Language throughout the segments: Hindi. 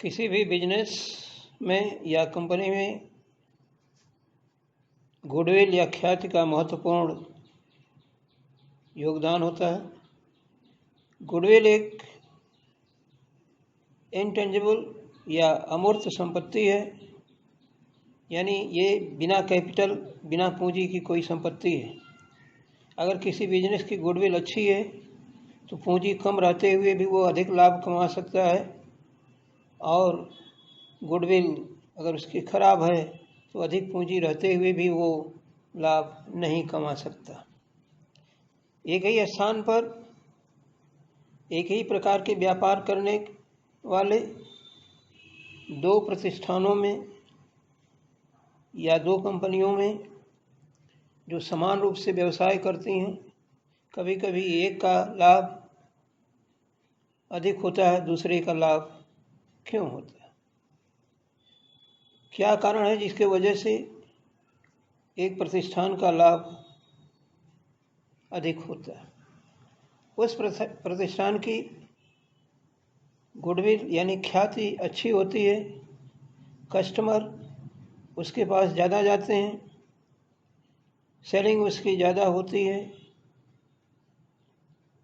किसी भी बिजनेस में या कंपनी में गुडविल या ख्याति का महत्वपूर्ण योगदान होता है। गुडविल एक इंटेंजिबल या अमूर्त संपत्ति है, यानी ये बिना कैपिटल, बिना पूंजी की कोई संपत्ति है। अगर किसी बिजनेस की गुडविल अच्छी है तो पूंजी कम रहते हुए भी वो अधिक लाभ कमा सकता है, और गुडविल अगर उसकी खराब है तो अधिक पूंजी रहते हुए भी वो लाभ नहीं कमा सकता। एक ही स्थान पर एक ही प्रकार के व्यापार करने वाले दो प्रतिष्ठानों में या दो कंपनियों में जो समान रूप से व्यवसाय करती हैं, कभी कभी एक का लाभ अधिक होता है, दूसरे का लाभ क्यों होता है? क्या कारण है जिसके वजह से एक प्रतिष्ठान का लाभ अधिक होता है? उस प्रतिष्ठान की गुडविल यानी ख्याति अच्छी होती है, कस्टमर उसके पास ज़्यादा जाते हैं, सेलिंग उसकी ज़्यादा होती है,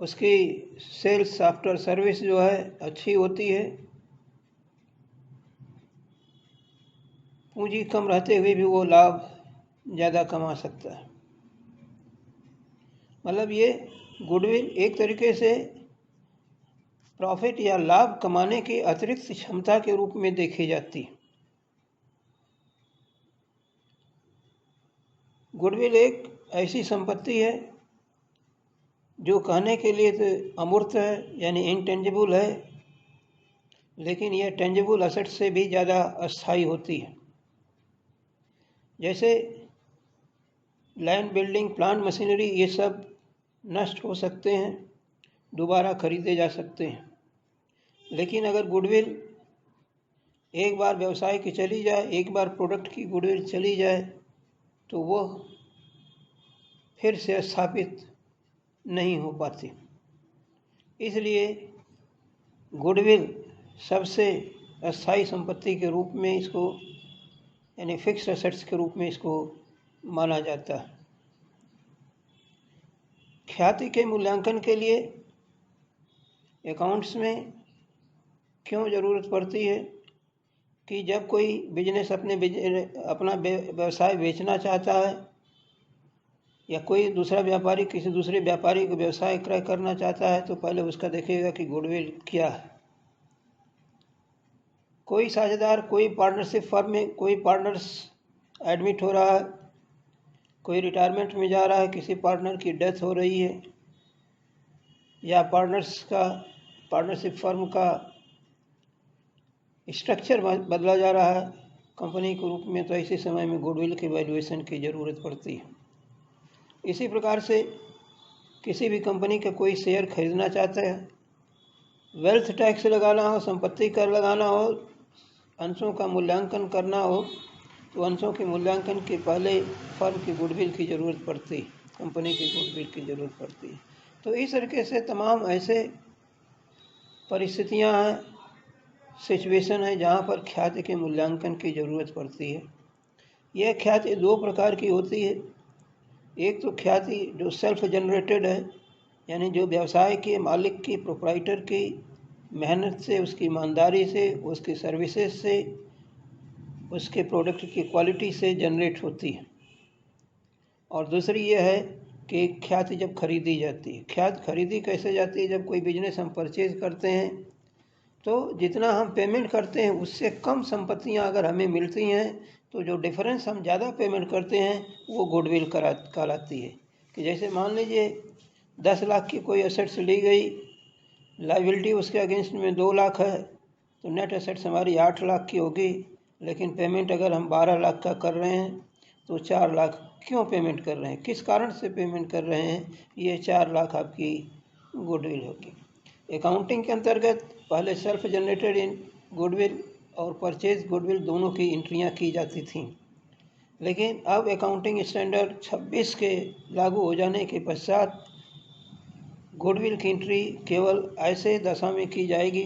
उसकी सेल्स आफ्टर सर्विस जो है अच्छी होती है, पूंजी कम रहते हुए भी वो लाभ ज़्यादा कमा सकता है। मतलब ये गुडविल एक तरीके से प्रॉफिट या लाभ कमाने की अतिरिक्त क्षमता के रूप में देखी जाती है। गुडविल एक ऐसी संपत्ति है जो कहने के लिए तो अमूर्त है, यानी इंटेंजिबल है, लेकिन यह टेंजिबल एसेट से भी ज़्यादा अस्थायी होती है। जैसे लैंड, बिल्डिंग, प्लांट, मशीनरी, ये सब नष्ट हो सकते हैं, दोबारा खरीदे जा सकते हैं, लेकिन अगर गुडविल एक बार व्यवसाय की चली जाए, एक बार प्रोडक्ट की गुडविल चली जाए तो वह फिर से स्थापित नहीं हो पाती। इसलिए गुडविल सबसे अस्थायी संपत्ति के रूप में इसको, यानी फिक्स्ड एसेट्स के रूप में इसको माना जाता है। ख्याति के मूल्यांकन के लिए अकाउंट्स में क्यों ज़रूरत पड़ती है कि जब कोई बिजनेस अपना व्यवसाय बेचना चाहता है या कोई दूसरा व्यापारी किसी दूसरे व्यापारी को व्यवसाय क्रय करना चाहता है तो पहले उसका देखेगा कि गुडविल क्या है। कोई साझेदार, कोई पार्टनरशिप फर्म में कोई पार्टनर्स एडमिट हो रहा है, कोई रिटायरमेंट में जा रहा है, किसी पार्टनर की डेथ हो रही है, या पार्टनरशिप फर्म का स्ट्रक्चर बदला जा रहा है कंपनी के रूप में, तो ऐसे समय में गुडविल की वैल्यूएशन की ज़रूरत पड़ती है। इसी प्रकार से किसी भी कंपनी का कोई शेयर खरीदना चाहता है, वेल्थ टैक्स लगाना हो, संपत्ति कर लगाना हो, अंशों का मूल्यांकन करना हो, तो अंशों के मूल्यांकन के पहले फर्म की गुडविल की ज़रूरत पड़ती है, कंपनी की गुडविल की ज़रूरत पड़ती है। तो इस तरीके से तमाम ऐसे परिस्थितियां हैं, सिचुएशन है जहां पर ख्याति के मूल्यांकन की ज़रूरत पड़ती है। यह ख्याति दो प्रकार की होती है। एक तो ख्याति जो सेल्फ जनरेटेड है, यानी जो व्यवसाय के मालिक की, प्रोप्राइटर की मेहनत से, उसकी ईमानदारी से, उसकी सर्विसेज से, उसके प्रोडक्ट की क्वालिटी से जनरेट होती है। और दूसरी ये है कि ख्याति जब खरीदी जाती है। ख्याति खरीदी कैसे जाती है? जब कोई बिजनेस हम परचेज करते हैं तो जितना हम पेमेंट करते हैं उससे कम संपत्तियां अगर हमें मिलती हैं तो जो डिफरेंस हम ज़्यादा पेमेंट करते हैं वो गुडविल कहलाती है। कि जैसे मान लीजिए 10 लाख की कोई एसेट्स ली गई, लाइबिलिटी उसके अगेंस्ट में 2 लाख है, तो नेट एसेट्स हमारी 8 लाख की होगी, लेकिन पेमेंट अगर हम 12 लाख का कर रहे हैं तो 4 लाख क्यों पेमेंट कर रहे हैं, किस कारण से पेमेंट कर रहे हैं, ये 4 लाख आपकी गुडविल होगी। अकाउंटिंग के अंतर्गत पहले सेल्फ जनरेटेड इन गुडविल और परचेज गुडविल दोनों की एंट्रियां की जाती थीं, लेकिन अब अकाउंटिंग स्टैंडर्ड 26 के लागू हो जाने के पश्चात गुडविल की एंट्री केवल ऐसे दशा में की जाएगी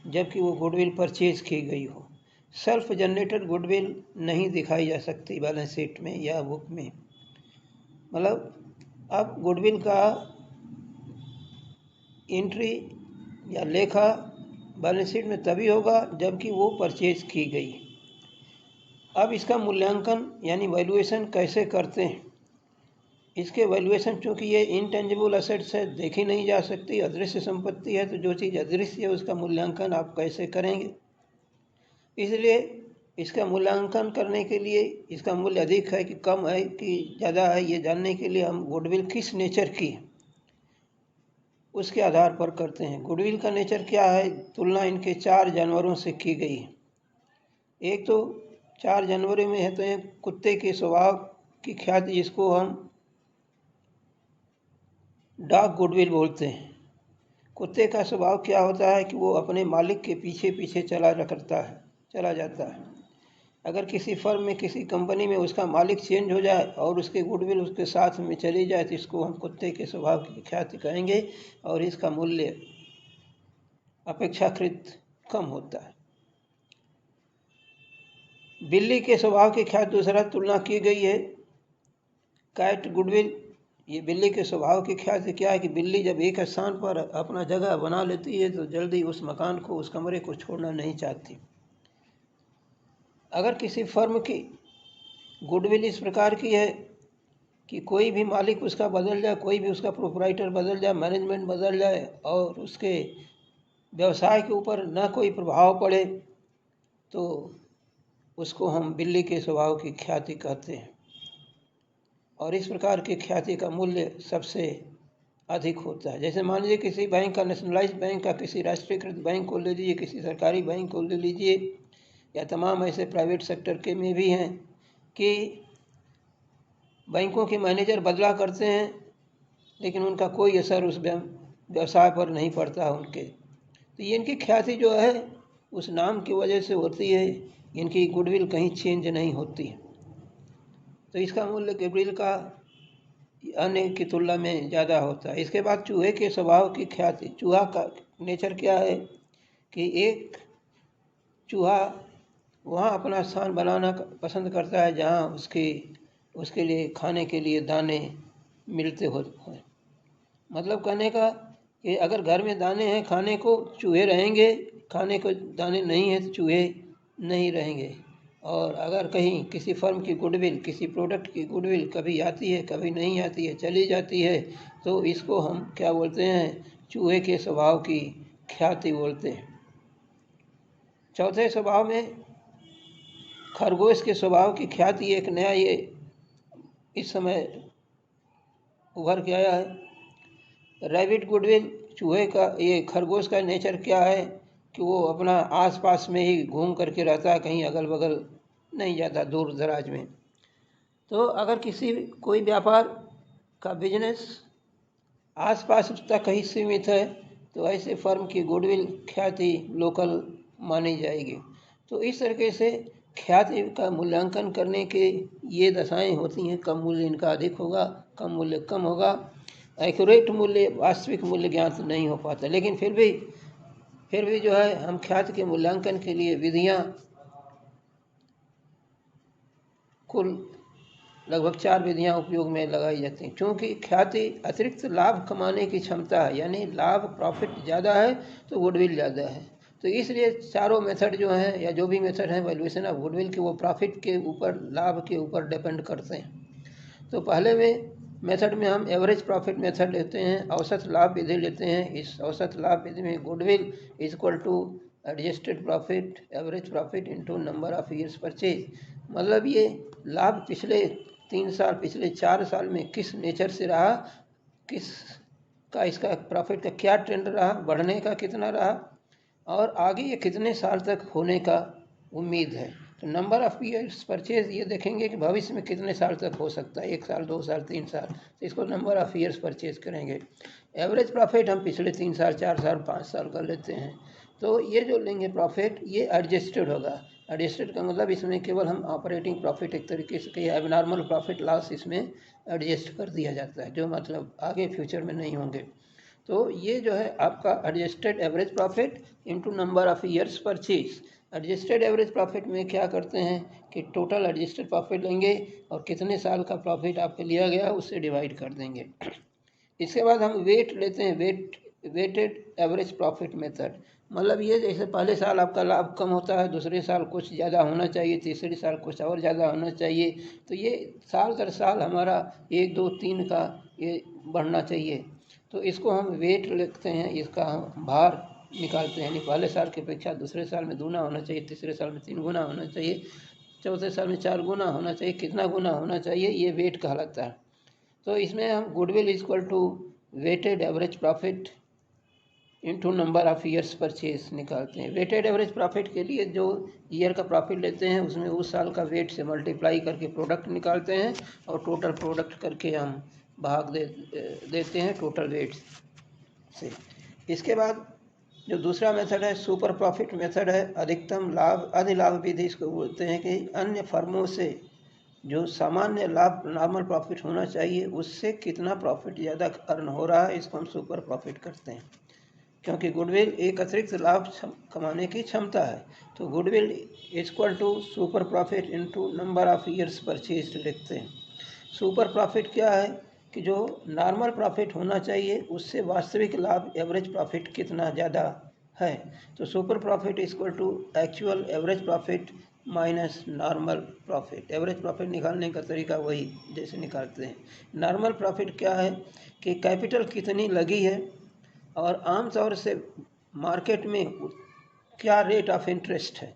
जबकि वो गुडविल परचेज की गई हो। सेल्फ जनरेटेड गुडविल नहीं दिखाई जा सकती बैलेंस शीट में या बुक में। मतलब अब गुडविल का एंट्री या लेखा बैलेंस शीट में तभी होगा जबकि वो परचेज की गई। अब इसका मूल्यांकन यानी वैल्यूएशन कैसे करते हैं? इसके वैल्यूएशन, चूँकि ये इंटेंजिबल असेट्स है, देखी नहीं जा सकती, अदृश्य संपत्ति है, तो जो चीज़ अदृश्य है उसका मूल्यांकन आप कैसे करेंगे? इसलिए इसका मूल्यांकन करने के लिए इसका मूल्य अधिक है कि कम है कि ज़्यादा है, ये जानने के लिए हम गुडविल किस नेचर की है उसके आधार पर करते हैं। गुडविल का नेचर क्या है? तुलना इनके 4 जानवरों से की गई है। एक तो 4 जानवरों में है तो कुत्ते के स्वभाव की ख्याति, जिसको हम डॉग गुडविल बोलते हैं। कुत्ते का स्वभाव क्या होता है कि वो अपने मालिक के पीछे पीछे चला जाता है। अगर किसी फर्म में, किसी कंपनी में उसका मालिक चेंज हो जाए और उसके गुडविल उसके साथ में चली जाए तो इसको हम कुत्ते के स्वभाव की ख्याति कहेंगे और इसका मूल्य अपेक्षाकृत कम होता है। बिल्ली के स्वभाव की ख्याति दूसरा तुलना की गई है, कैट गुडविल। ये बिल्ली के स्वभाव की ख्याति क्या है कि बिल्ली जब एक स्थान पर अपना जगह बना लेती है तो जल्दी उस मकान को, उस कमरे को छोड़ना नहीं चाहती। अगर किसी फर्म की गुडविल इस प्रकार की है कि कोई भी मालिक उसका बदल जाए, कोई भी उसका प्रोपराइटर बदल जाए, मैनेजमेंट बदल जाए और उसके व्यवसाय के ऊपर न कोई प्रभाव पड़े, तो उसको हम बिल्ली के स्वभाव की ख्याति कहते हैं। और इस प्रकार की ख्याति का मूल्य सबसे अधिक होता है। जैसे मान लीजिए किसी बैंक का, नेशनलाइज बैंक का, किसी राष्ट्रीयकृत बैंक को ले लीजिए, किसी सरकारी बैंक को ले लीजिए, या तमाम ऐसे प्राइवेट सेक्टर के में भी हैं कि बैंकों के मैनेजर बदला करते हैं लेकिन उनका कोई असर उस व्यवसाय पर नहीं पड़ता उनके। तो ये इनकी ख्याति जो है उस नाम की वजह से होती है, इनकी गुडविल कहीं चेंज नहीं होती। तो इसका मूल्य गुडविल का अन्य की तुलना में ज़्यादा होता है। इसके बाद चूहे के स्वभाव की ख्याति। चूहा का नेचर क्या है कि एक चूहा वहाँ अपना स्थान बनाना पसंद करता है जहाँ उसके लिए खाने के लिए दाने मिलते हो। मतलब कहने का कि अगर घर में दाने हैं खाने को, चूहे रहेंगे, खाने को दाने नहीं हैं तो चूहे नहीं रहेंगे। और अगर कहीं किसी फर्म की गुडविल, किसी प्रोडक्ट की गुडविल कभी आती है, कभी नहीं आती है, चली जाती है, तो इसको हम क्या बोलते हैं? चूहे के स्वभाव की ख्याति बोलते हैं। चौथे स्वभाव में खरगोश के स्वभाव की ख्याति एक नया ये इस समय उभर के आया है। Rabbit goodwill. चूहे का, ये खरगोश का नेचर क्या है कि वो अपना आसपास में ही घूम करके रहता है, कहीं अगल बगल नहीं जाता, दूर दराज में। तो अगर कोई व्यापार का बिजनेस आसपास तक ही सीमित है तो ऐसे फर्म की गुडविल ख्याति लोकल मानी जाएगी। तो इस तरीके से ख्याति का मूल्यांकन करने के ये दशाएं होती हैं। कम मूल्य इनका अधिक होगा, कम मूल्य कम होगा। एक्यूरेट मूल्य, वास्तविक मूल्य ज्ञात नहीं हो पाता, लेकिन फिर भी जो है हम ख्याति के मूल्यांकन के लिए विधियां कुल लगभग 4 विधियां उपयोग में लगाई जाती हैं। क्योंकि ख्याति अतिरिक्त लाभ कमाने की क्षमता है, यानी लाभ, प्रॉफिट ज़्यादा है तो गुडविल ज़्यादा है। तो इसलिए चारों मेथड जो हैं या जो भी मेथड हैं वैल्यूएशन ऑफ गुडविल के, वो प्रॉफिट के ऊपर, लाभ के ऊपर डिपेंड करते हैं। तो पहले मेथड में हम एवरेज प्रॉफिट मेथड लेते हैं, औसत लाभ विधि लेते हैं। इस औसत लाभ विधि में goodwill equal to adjusted profit, average profit into number of years purchase. मतलब ये लाभ पिछले 3 साल, पिछले 4 साल में किस नेचर से रहा, किस का इसका प्रॉफिट का क्या ट्रेंड रहा, बढ़ने का कितना रहा, और आगे ये कितने साल तक होने का उम्मीद है। तो नंबर ऑफ ईयर्स परचेज ये देखेंगे कि भविष्य में कितने साल तक हो सकता है, 1 साल, 2 साल, 3 साल, तो इसको नंबर ऑफ ईयर्स परचेज करेंगे। एवरेज प्रॉफिट हम पिछले 3 साल, 4 साल, 5 साल का लेते हैं। तो ये जो लेंगे प्रॉफिट, ये एडजस्टेड होगा। एडजस्टेड का मतलब इसमें केवल हम ऑपरेटिंग प्रॉफिट, एक तरीके से कहीं एबनॉर्मल प्रॉफिट लॉस इसमें एडजस्ट कर दिया जाता है, जो मतलब आगे फ्यूचर में नहीं होंगे। तो ये जो है आपका adjusted average profit into number of years purchase. Adjusted average profit में क्या करते हैं कि टोटल एडजस्टेड प्रॉफिट लेंगे और कितने साल का प्रॉफिट आपके लिया गया उससे डिवाइड कर देंगे। इसके बाद हम वेट लेते हैं, वेटेड एवरेज प्रॉफिट मेथड। मतलब ये जैसे पहले साल आपका लाभ कम होता है, दूसरे साल कुछ ज़्यादा होना चाहिए, तीसरे साल कुछ और ज़्यादा होना चाहिए, तो ये साल दर साल हमारा 1, 2, 3 का ये बढ़ना चाहिए। तो इसको हम वेट लिखते हैं, इसका हम भार निकालते हैं, यानी पहले साल की अपेक्षा दूसरे साल में दूना होना चाहिए, तीसरे साल में 3 गुना होना चाहिए, चौथे साल में 4 गुना होना चाहिए, कितना गुना होना चाहिए ये वेट कहलाता है। तो इसमें हम goodwill equal to weighted average profit into number of years purchase निकालते हैं। वेटेड एवरेज प्रॉफिट के लिए जो ईयर का प्रॉफिट लेते हैं उसमें उस साल का वेट से मल्टीप्लाई करके प्रोडक्ट निकालते हैं और टोटल प्रोडक्ट करके हम भाग देते हैं टोटल वेट से। इसके बाद जो दूसरा मेथड है सुपर प्रॉफिट मेथड है, अधिकतम लाभ अधिलाभ विधि इसको बोलते हैं, कि अन्य फर्मों से जो सामान्य लाभ नॉर्मल प्रॉफिट होना चाहिए उससे कितना प्रॉफिट ज़्यादा अर्न हो रहा है, इसको हम सुपर प्रॉफिट करते हैं। क्योंकि गुडविल एक अतिरिक्त लाभ कमाने की क्षमता है, तो goodwill equal to super profit into number of years purchase लिखते हैं। सुपर प्रॉफिट क्या है कि जो नॉर्मल प्रॉफिट होना चाहिए उससे वास्तविक लाभ एवरेज प्रॉफिट कितना ज़्यादा है। तो super profit equal to actual average profit minus normal profit. Average profit निकालने का तरीका वही जैसे निकालते हैं। नॉर्मल प्रॉफिट क्या है कि कैपिटल कितनी लगी है और आमतौर से मार्केट में क्या रेट ऑफ इंटरेस्ट है,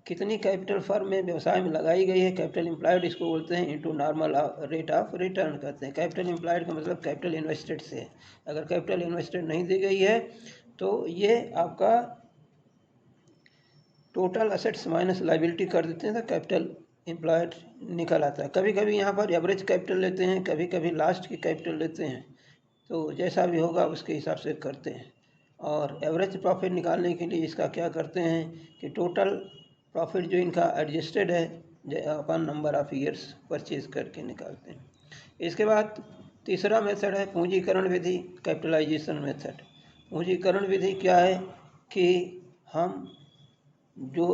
कितनी कैपिटल फर्म में व्यवसाय में लगाई गई है, कैपिटल एम्प्लॉयड इसको बोलते हैं, into normal rate of return कहते हैं। कैपिटल एम्प्लॉयड का मतलब कैपिटल इन्वेस्टेड से है। अगर कैपिटल इन्वेस्टेड नहीं दी गई है तो ये आपका टोटल असेट्स माइनस लाइबिलिटी कर देते हैं, तो कैपिटल एम्प्लॉयड निकल आता है। कभी कभी यहाँ पर एवरेज कैपिटल लेते हैं, कभी कभी लास्ट की कैपिटल लेते हैं, तो जैसा भी होगा उसके हिसाब से करते हैं। और एवरेज प्रॉफिट निकालने के लिए इसका क्या करते हैं कि टोटल प्रॉफिट जो इनका एडजस्टेड है अपन नंबर ऑफ ईयर्स परचेज करके निकालते हैं। इसके बाद तीसरा मेथड है पूंजीकरण विधि, कैपिटलाइजेशन मेथड। पूंजीकरण विधि क्या है कि हम जो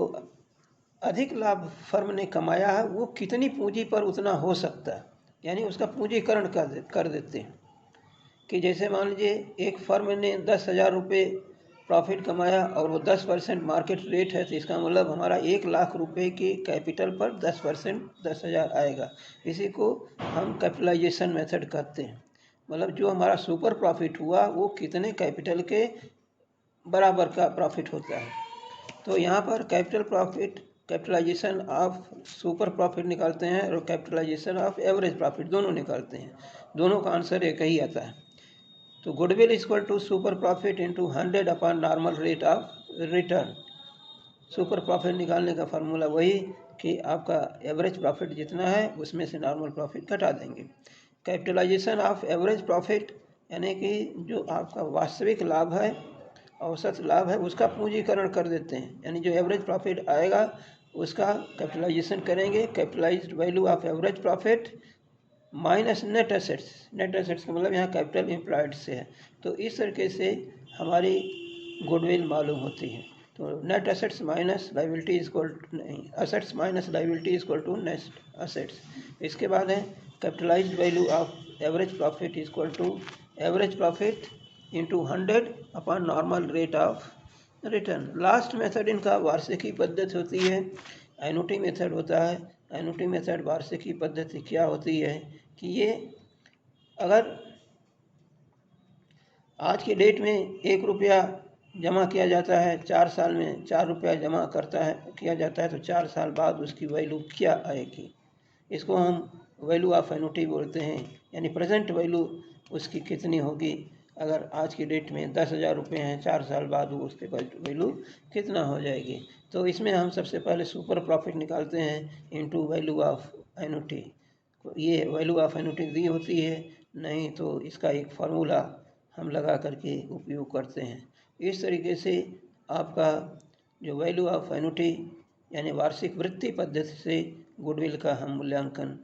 अधिक लाभ फर्म ने कमाया है वो कितनी पूंजी पर उतना हो सकता है, यानी उसका पूंजीकरण कर देते हैं। कि जैसे मान लीजिए एक फर्म ने 10,000 रुपये प्रॉफिट कमाया और वो 10% मार्केट रेट है, तो इसका मतलब हमारा 1,00,000 रुपये की कैपिटल पर 10% 10,000 आएगा। इसी को हम कैपिटलाइजेशन मेथड कहते हैं। मतलब जो हमारा सुपर प्रॉफिट हुआ वो कितने कैपिटल के बराबर का प्रॉफिट होता है। तो यहाँ पर capital profit capitalisation of super profit निकालते हैं और कैपिटलाइजेशन ऑफ एवरेज प्रॉफिट दोनों निकालते हैं। दोनों का आंसर एक ही आता है। तो goodwill equal to super profit into 100 upon normal rate of return. Super profit निकालने का फार्मूला वही कि आपका एवरेज प्रॉफिट जितना है उसमें से नॉर्मल प्रॉफिट घटा देंगे। कैपिटलाइजेशन ऑफ एवरेज प्रॉफिट यानी कि जो आपका वास्तविक लाभ है, औसत लाभ है, उसका पूंजीकरण कर देते हैं, यानी जो एवरेज प्रॉफिट आएगा उसका कैपिटलाइजेशन करेंगे। Capitalised value of average profit minus net assets. Net assets का मतलब यहाँ कैपिटल एम्प्लॉयड से है। तो इस तरीके से हमारी गुडविल मालूम होती है। तो net assets minus liability equal नहीं, assets minus liability equal to net assets. इसके बाद है capitalised value of average profit equal to average profit into 100 upon normal rate of return. Last method इनका वार्षिकी पद्धति होती है, एनुटी मेथड होता है। एनुटी मेथड वार्षिकी पद्धति क्या होती है कि ये अगर आज की डेट में 1 रुपया जमा किया जाता है, 4 साल में 4 रुपया जमा किया जाता है, तो 4 साल बाद उसकी वैल्यू क्या आएगी, इसको हम वैल्यू ऑफ एनुटी बोलते हैं। यानी प्रेजेंट वैल्यू उसकी कितनी होगी। अगर आज की डेट में 10,000 रुपये हैं, 4 साल बाद वो उसके वैल्यू कितना हो जाएगी। तो इसमें हम सबसे पहले सुपर प्रॉफिट निकालते हैं इनटू वैल्यू ऑफ एनुटी। ये वैल्यू ऑफ एनुटी दी होती है, नहीं तो इसका एक फार्मूला हम लगा करके उपयोग करते हैं। इस तरीके से आपका जो वैल्यू ऑफ एनुटी यानी वार्षिक वृद्धि पद्धति से गुडविल का हम मूल्यांकन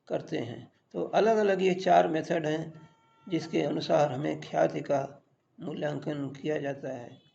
करते हैं। तो अलग अलग ये 4 मेथड हैं जिसके अनुसार हमें ख्याति का मूल्यांकन किया जाता है।